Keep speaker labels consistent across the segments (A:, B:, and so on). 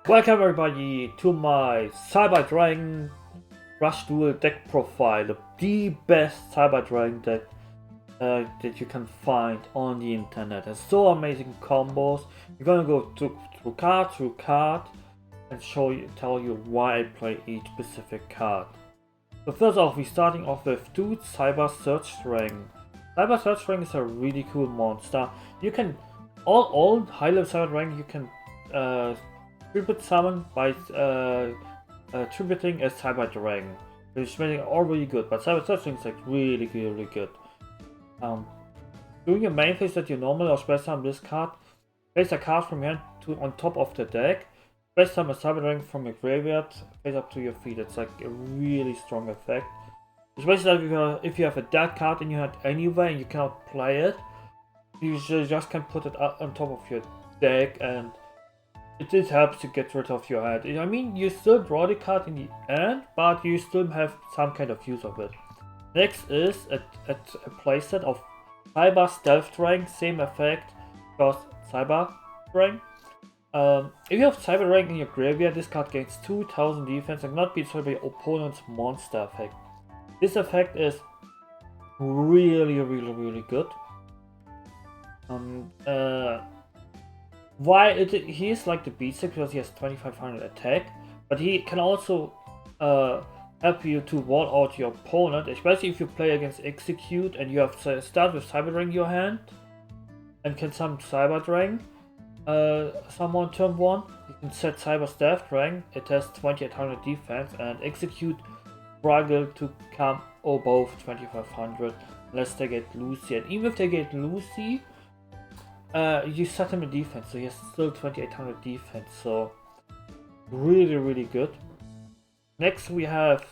A: Welcome everybody to my Cyber Dragon Rush Duel deck profile, the best Cyber Dragon deck that you can find on the internet. It's so amazing combos. We're gonna go through card, and tell you why I play each specific card. So first off, we're starting off with Dude Cyber Search Dragon. Cyber Search Dragon is a really cool monster. You can all high level Cyber Dragon you can tribute summon by tributing a Cyber Dragon, which makes it all really good. But Cyber Search Dragon is like really good. Doing your main phase that you normally or special summon this card, place a card from your hand on top of the deck. Special summon a Cyber Dragon from your graveyard, face up to your feet. It's like a really strong effect. Especially if you have a dead card in your hand anyway and you cannot play it, you just can put it on top of your deck, and it helps to get rid of your hand. I mean, you still draw the card in the end, but you still have some kind of use of it. Next is a playset of Cyber Stealth Dragon, same effect, plus Cyber Dragon. If you have Cyber Dragon in your graveyard, this card gains 2000 defense and cannot be destroyed by your opponent's monster effect. This effect is really good. He is like the beatstick because he has 2500 attack, but he can also help you to wall out your opponent, especially if you play against Execute and you have start with Cyber Dragon in your hand and can summon Cyber Dragon. Summon turn 1, you can set Cyber Stealth Dragon. It has 2800 defense and Execute struggle to come above 2500 unless they get Lucy, and even if they get Lucy, you set him a defense, so he has still 2800 defense, so really good. Next we have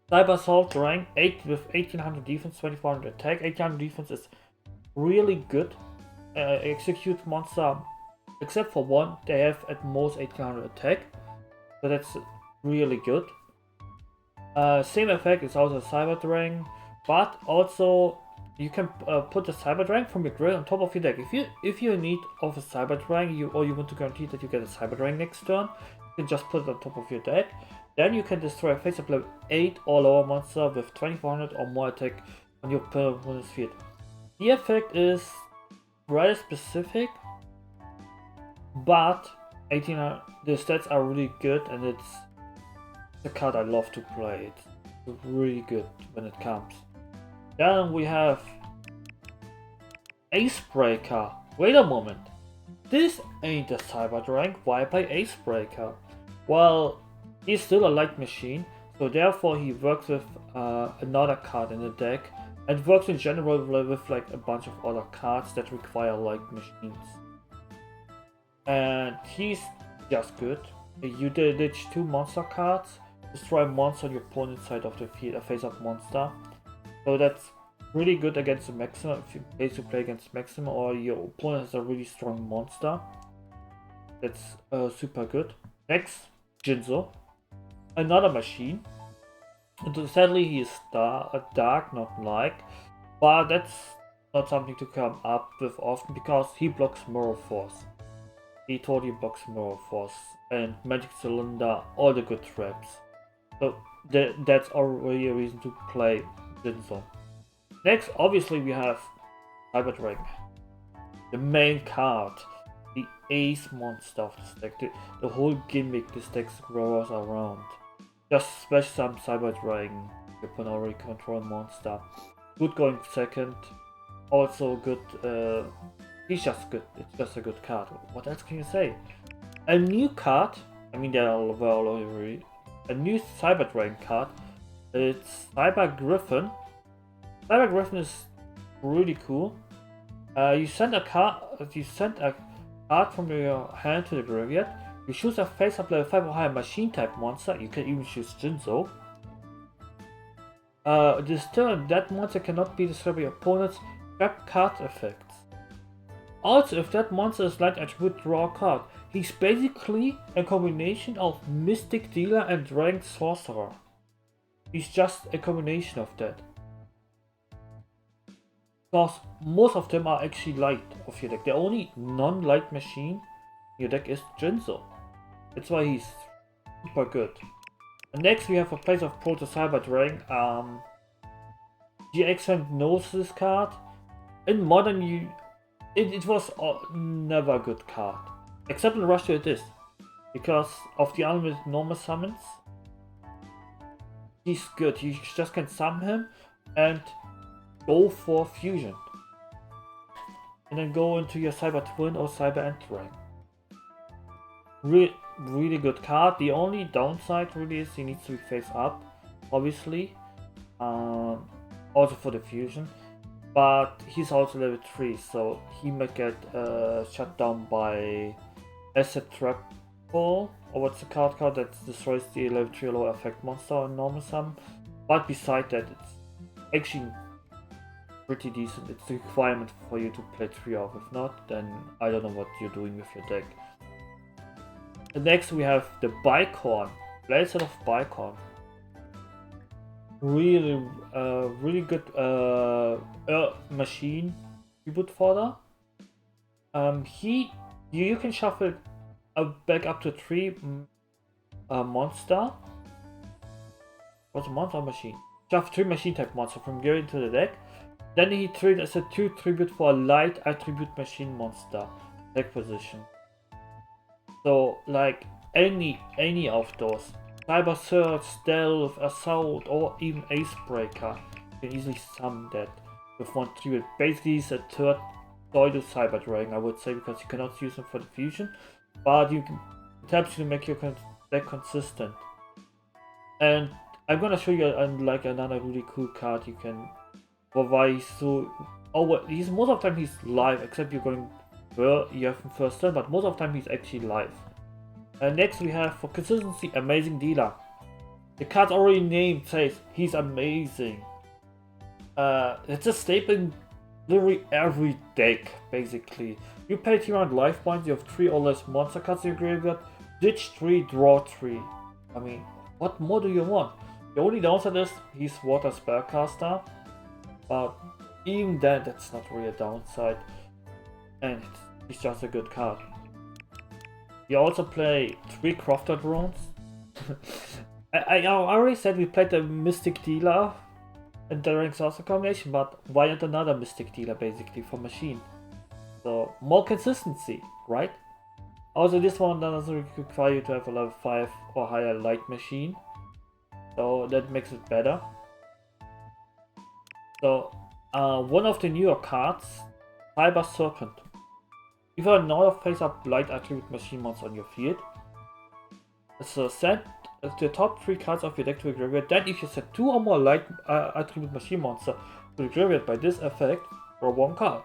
A: Cyber Assault rank 8 with 1800 defense, 2400 attack. 1800 defense is really good. Execute monster, except for one, they have at most 1800 attack, so that's really good. Same effect is also Cyber Dragon, but also you can put the Cyber Dragon from your grid on top of your deck. If you need of a Cyber Dragon, or you want to guarantee that you get a Cyber Dragon next turn, you can just put it on top of your deck. Then you can destroy a face-up level 8 or lower monster with 2400 or more attack on your opponent's field. The effect is rather specific, but 1800, the stats are really good, and it's the card I love to play. It's really good when it comes. Then we have Acebreaker. Wait a moment. This ain't a Cyber Dragon. Why play Acebreaker? Well, he's still a light machine, so therefore he works with another card in the deck, and works in general with like a bunch of other cards that require light machines. And he's just good. You ditch 2 monster cards, destroy a monster on your opponent's side of the field, a face-up monster. So that's really good against the Maxima if you play against Maxima or your opponent has a really strong monster. That's super good. Next, Jinzo. Another machine. And sadly he is dark, not light, but that's not something to come up with often because he blocks Mirror Force. He totally blocks Mirror Force and Magic Cylinder, all the good traps. So that's already a reason to play Jinzo. Next, obviously, we have Cyber Dragon, the main card, the ace monster of this deck, the whole gimmick this deck grows around. Just special some Cyber Dragon, your Panori control monster. Good going second, also good, he's just good, it's just a good card. What else can you say? A new card, I mean there are already, a new Cyber Dragon card, it's Cyber Griffin. Cyber Griffin is really cool. You send a card from your hand to the graveyard. You choose a face-up level 5 or higher machine type monster. You can even choose Jinzo. This turn, that monster cannot be destroyed by your opponent's trap card effects. Also, if that monster is light attribute, draw a card. He's basically a combination of Mystic Dealer and Dragon Sorcerer. He's just a combination of that. Because most of them are actually light of your deck. The only non-light machine in your deck is Jinzo. That's why he's super good. And next we have a place of Proto Cyber Dragon. GX knows this card. In Modern, it was never a good card. Except in Russia it is. Because of the unlimited normal summons. He's good. You just can summon him and go for fusion. And then go into your Cyber Twin or Cyber End Dragon. Really good card. The only downside really is he needs to be face up, obviously. Also for the fusion. But he's also level 3, so he might get shut down by Acid Trap Ball, or what's the card that destroys the level 3 low effect monster on normal sum. But beside that, it's actually pretty decent. It's a requirement for you to play 3 off. If not, then I don't know what you're doing with your deck. And next we have the Bicorn, Blades of Bicorn. Really good machine reboot fodder. You can shuffle back up to 3 monster. What's a monster machine? Shuffle 3 machine type monster from gear into the deck. Then he treats as a 2 tribute for a light attribute machine monster deck position. So like any of those. Cyber Surge, Stealth, Assault, or even Acebreaker. You can easily summon that with 1 tribute. Basically, it's a third Pseudo Cyber Dragon, I would say, because you cannot use them for the fusion. But it helps you to make your deck consistent. And I'm gonna show you like another really cool card you can provide. So, he's most of the time he's live, except you're going where you have him first turn, but most of the time he's actually live. Next we have, for consistency, Amazing Dealer. The card already named says he's amazing. It's a staple in literally every deck, basically. You pay 300 life points, you have 3 or less monster cards in your graveyard, ditch 3, draw 3. I mean, what more do you want? The only downside is he's Water Spellcaster, but even then, that's not really a downside. And he's just a good card. We also play 3 Crofter Drones. I already said we played the Mystic Dealer and the Rank Saucer combination, but why not another Mystic Dealer basically for machine? So more consistency, right? Also, this one doesn't require you to have a level 5 or higher light machine, so that makes it better. So one of the newer cards, Cyber Serpent. If you have another face-up light attribute machine monster on your field, so send the top 3 cards of your deck to the graveyard. Then if you set 2 or more light attribute machine monster to the graveyard by this effect, draw 1 card.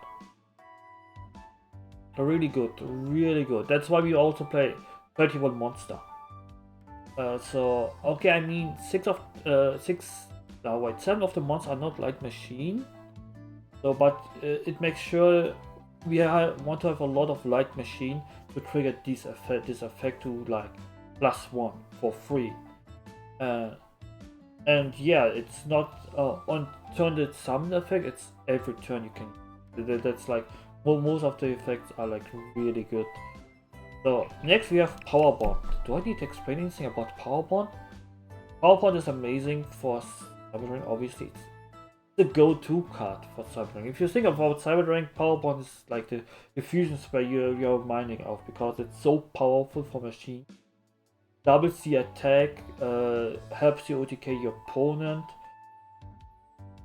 A: Really good, really good. That's why we also play 31 monster. So okay, I mean 7 of the monsters are not light machine. So but it makes sure we want to have a lot of light machine to trigger this effect to like +1 for free. And yeah, it's not on turn the summon effect, it's every turn you can. That's like most of the effects are like really good. So next we have Power Bond. Do I need to explain anything about Power Bond? Power Bond is amazing for Cyber, obviously. It's the go-to card for Cyber. If you think about Cyber, Power Bond is like the fusion spell you're mining of, because it's so powerful for machine. Doubles the attack, helps you OTK your opponent,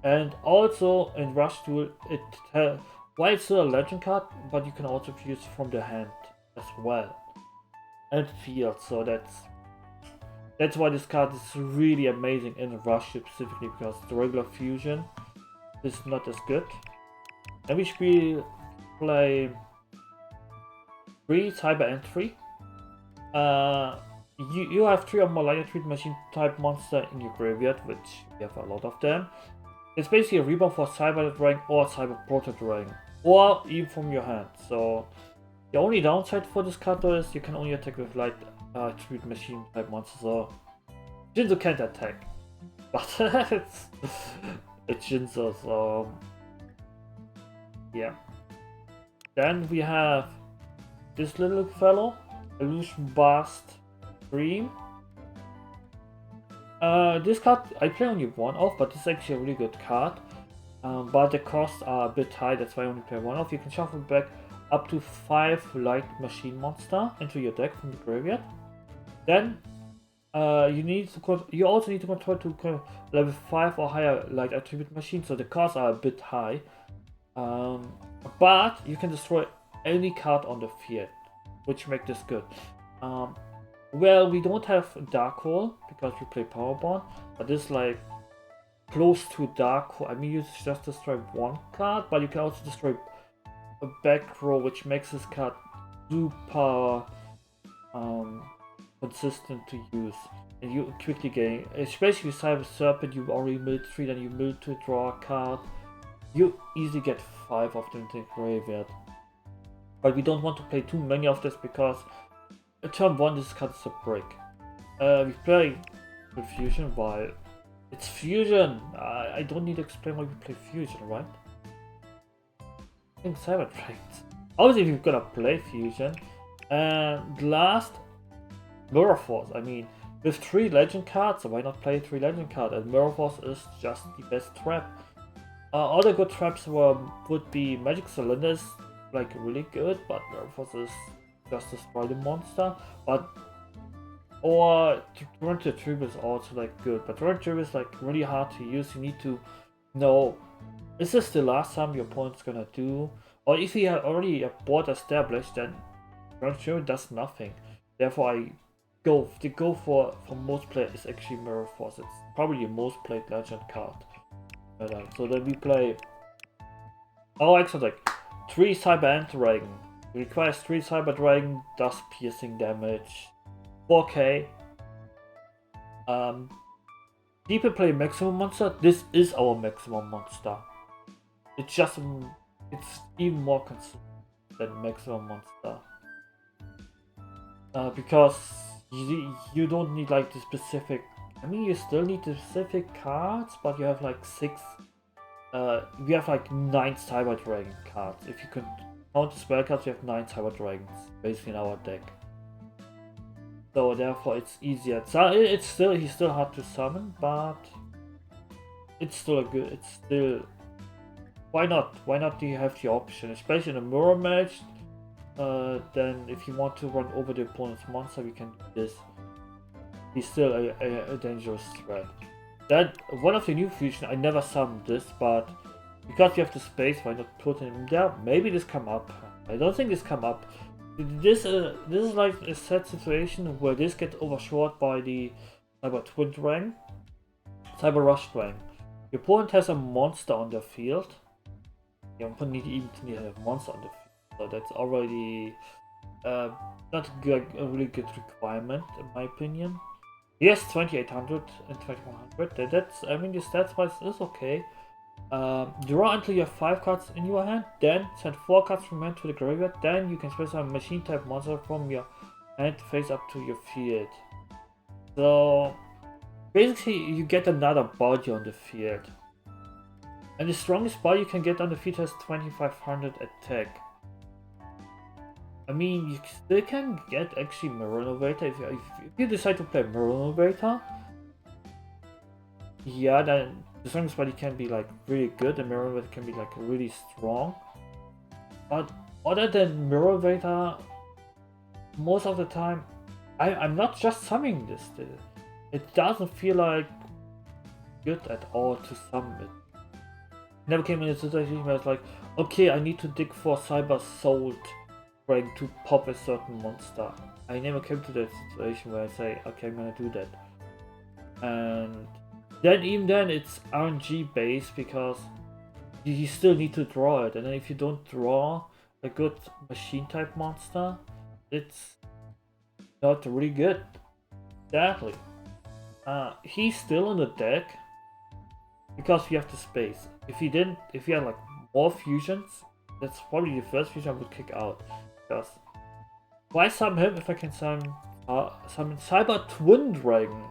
A: and also in Rush Duel, while it's still a legend card, but you can also fuse from the hand as well, and field. So that's why this card is really amazing in Rush specifically, because the regular fusion is not as good. And we should play 3 Cyber Entry. You have 3 or more light attribute machine type monster in your graveyard, which you have a lot of them. It's basically a reborn for Cyber Dragon or Cyber Proto Dragon, or even from your hand. So the only downside for this card though is you can only attack with light attribute machine type monsters. So Jinzo can't attack, but it's Jinzo. So yeah. Then we have this little fellow, Illusion Blast. Extreme. This card I play only one off, but it's actually a really good card. But the costs are a bit high, that's why I only play one off. You can shuffle back up to 5 light machine monster into your deck from the graveyard. Then you also need to control to level 5 or higher light attribute machine, so the costs are a bit high. But you can destroy any card on the field, which makes this good. Well, we don't have Dark Hole because we play Power Bond, but this is like close to Dark Hole. I mean, you just destroy one card, but you can also destroy a back row, which makes this card super consistent to use. And you quickly gain, especially with Cyber Serpent, you already milled 3, then you milled to draw a card. You easily get 5 of them in the graveyard. But we don't want to play too many of this because at turn 1 this card is a break. We play with Fusion while it's Fusion. I don't need to explain why we play Fusion, right? I think Cyber Dragons. Obviously we're gonna play Fusion. And last, Mirror Force. I mean, with 3 legend cards, so why not play 3 legend cards? And Mirror Force is just the best trap. Other good traps would be Magic Cylinders, like really good, but Mirror Force is just destroy the monster. Or Torrential Tribute is also like good, but Torrential Tribute is like really hard to use. You need to know, is this the last time your opponent's gonna do? Or if he had already a board established, then Torrential Tribute does nothing. Therefore the go for most players is actually Mirror Force. It's probably the most played legend card. So then we play our extra deck. 3 Cyber End Dragon. It requires 3 Cyber Dragon, does piercing damage. 4k. People play maximum monster. This is our maximum monster. It's even more consistent than maximum monster. Because you don't need like the specific. I mean, you still need the specific cards, but you have like 6. We have like 9 Cyber Dragon cards. If you can count the spell cards, we have 9 Cyber Dragons basically in our deck. So therefore, it's easier. He's still hard to summon, but it's still a good. It's still. Why not? Why not do you have the option, especially in a mirror match? Then if you want to run over the opponent's monster, we can do this. He's still a dangerous threat. That one of the new fusion, I never summoned this, but because you have the space, why not put him there? Maybe this come up. I don't think this come up. This is like a sad situation where this gets overshot by the Cyber Twin Dragon, Cyber Rush Dragon. Your opponent has a monster on the field. Your opponent even need to have a monster on the field, so that's already not a really good requirement in my opinion. Yes, 2800 and 2100. That's, I mean, the stats wise is okay. Draw until you have 5 cards in your hand, then send 4 cards from hand to the graveyard, then you can specify a machine type monster from your hand face up to your field. So basically you get another body on the field. And the strongest body you can get on the field has 2500 attack. I mean, you still can get actually Mirror Innovator if you decide to play Mirror Innovator. Yeah, then the strongest body can be like really good, and Mirror Innovator can be like really strong. But other than Mirror Innovator, most of the time, I'm not just summoning this. It doesn't feel like good at all to summon it. Never came in a situation where it's like, okay, I need to dig for Cyber Soul Dragon to pop a certain monster. I never came to that situation where I say, okay, I'm gonna do that. And then even then it's RNG based because you still need to draw it, and then if you don't draw a good machine type monster, it's not really good. Exactly. He's still in the deck because we have the space. If he had like more fusions, that's probably the first fusion I would kick out. Because why summon him if I can summon Cyber Twin Dragon?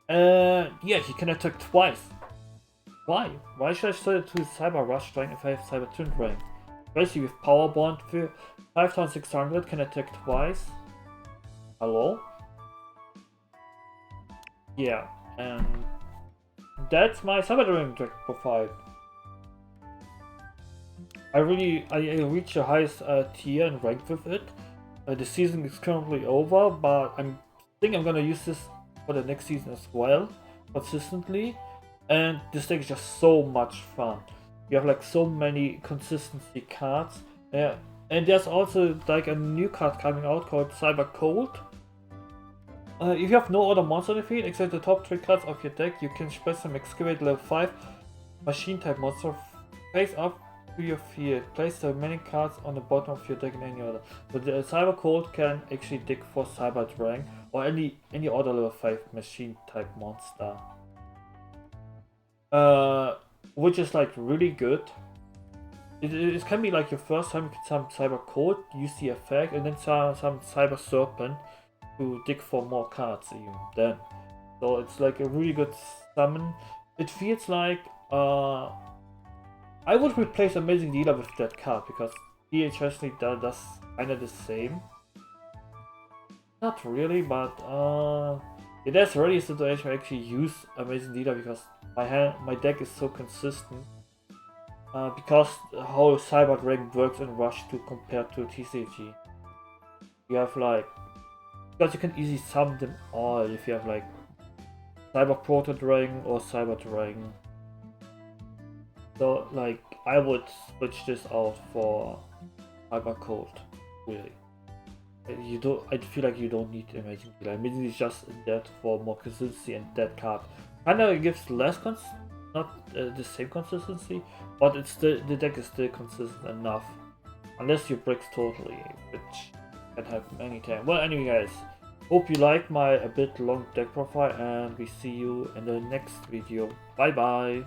A: Yeah, he can attack twice. Why? Why should I start to Cyber Rush Dragon if I have Cyber Twin Dragon? Especially with Power Bond for 5600 can attack twice. Hello? yeah, and that's my Cyber Dragon deck profile. I reached the highest tier and rank with it. The season is currently over, but I think I'm gonna use this for the next season as well, consistently. And this deck is just so much fun. You have like so many consistency cards. Yeah, and there's also like a new card coming out called Cyber Cold. If you have no other monster on the field except the top 3 cards of your deck, you can special some Excavate level 5 machine type monster face up to your field. Place the remaining cards on the bottom of your deck in any order. So the Cyber Cold can actually dig for Cyber Dragon or any other level 5 machine type monster. Which is like really good. It can be like your first time you get some Cyber Cold, use the effect, and then some Cyber Serpent to dig for more cards even then. So it's like a really good summon. It feels like I would replace Amazing Dealer with that card because DHS does kinda the same. Not really, but yeah, there's already a situation where I actually use Amazing Dealer because my deck is so consistent. Because how Cyber Dragon works in Rush 2 compared to TCG. You have like, because you can easily sum them all if you have like Cyber Proto Dragon or Cyber Dragon. So like I would switch this out for Cyber Cold, really. I feel like you don't need Amazing Dealer. Amazing is just in that for more consistency, and that card kinda gives less not the same consistency, but it's the deck is still consistent enough. Unless you breaks totally, which can happen anytime. Well, anyway guys, hope you liked my a bit long deck profile, and we see you in the next video. Bye bye!